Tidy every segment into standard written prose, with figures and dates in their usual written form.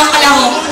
ng kalahok.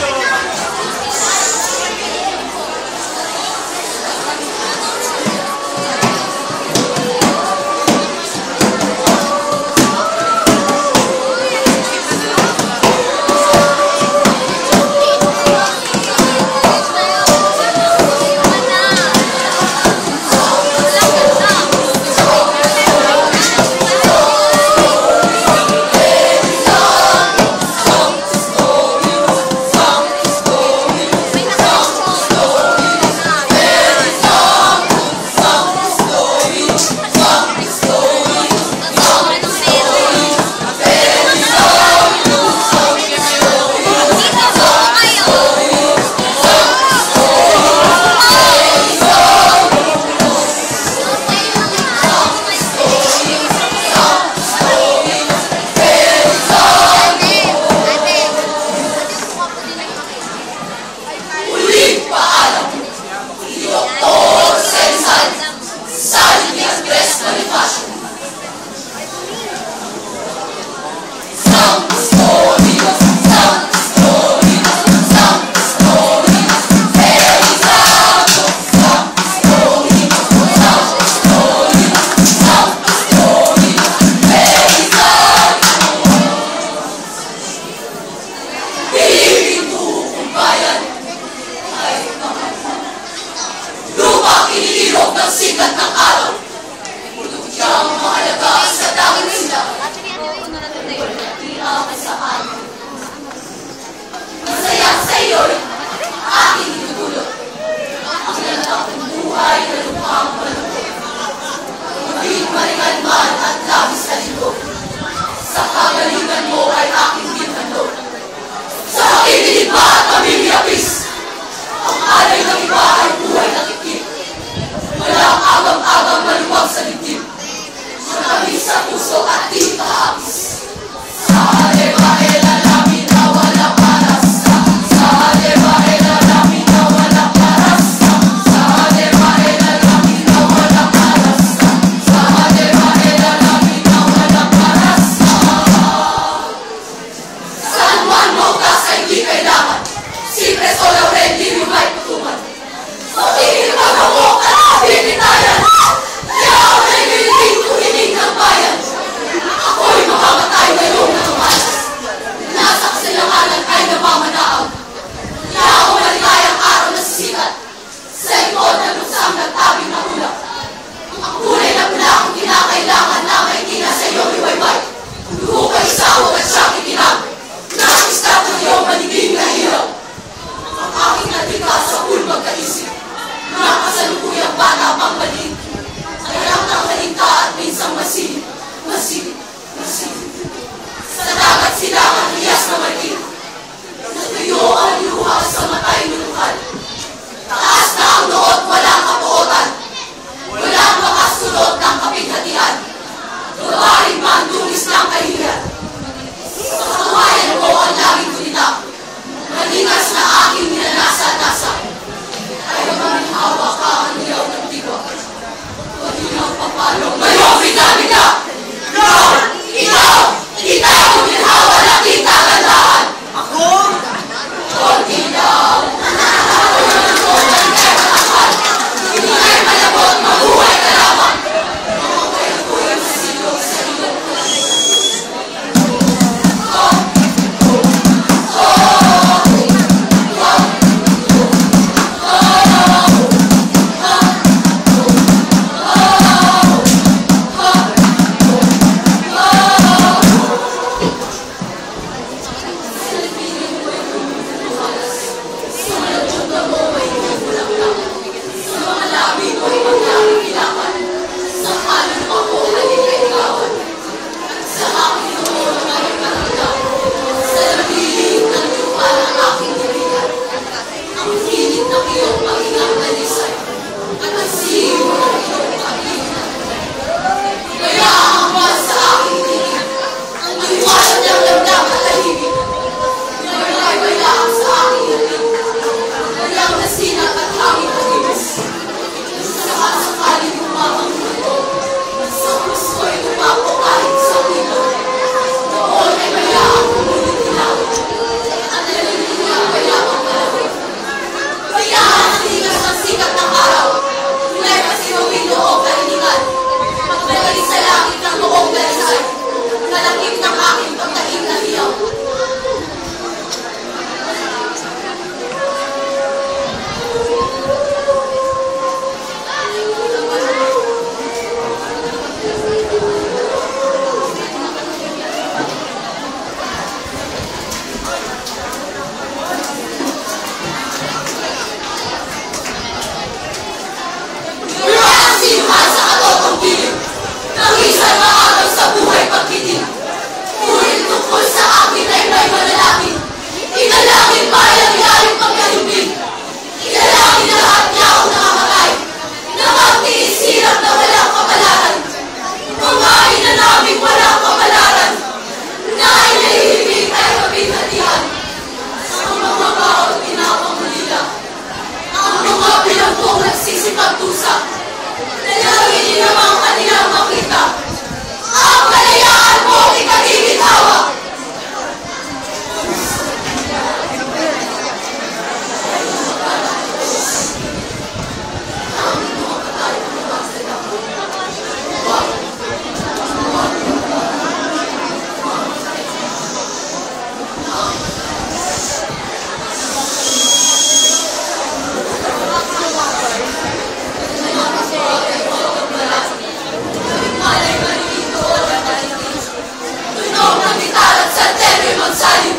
kayo'y magsalit.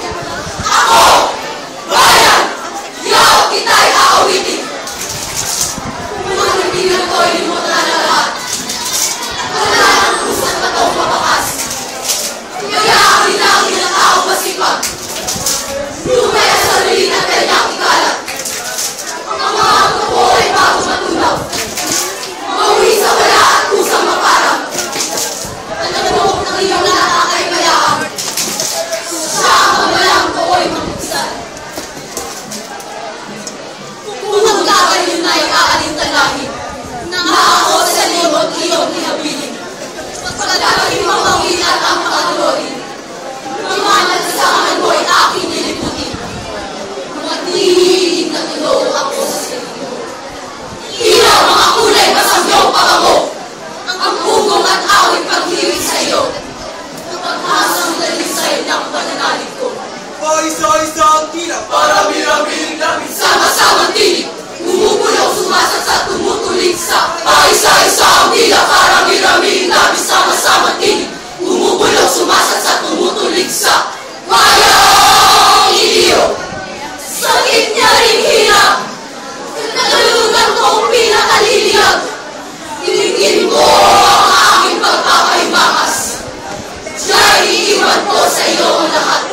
Ako, bayan, yaw kita'y aawitin. Kung mga kaibigan ko'y limutan na lahat, wala ng pusat na itong mabakas. Kaya akin na ang ginataong masipag. Lumay ang sarili ng kanyang ikalat. Ang mga ato ko ay bago matunaw. Mauwi sa wala at kusang maparang. At ang buhok ng iyong lahat ay mayaan. Siya ang mamalang ko'y makikisan. Kung ang gagayon na ay aalintanahin, na ako sa limot iyong hinabilin. Pagkagaling mamawin at ang makatuloy. Imanat sa akin mo'y aking niliputin. Matihig na tulog ako sa sa'yo. Ilaw mga kulay masabyong pabango. Ang pugong at awit paghiwig sa iyo. Kapag-asang dalisay ng pananalig ko. Paisa-isa ang tila, parami-raming langit. Sama-samang tinig, umupulong sumasat sa tumutulig sa. Paisa-isa ang tila, parami-raming langit. Sama-samang tinig, umupulong sumasat sa tumutulig sa. Mayang iliyo, sakit niya rin hirap. Nagalugan kong pinakaliliyag. Tinigin ko ang aking pagpapaibangas. Siya'y iiwan ko sa iyo ang lahat.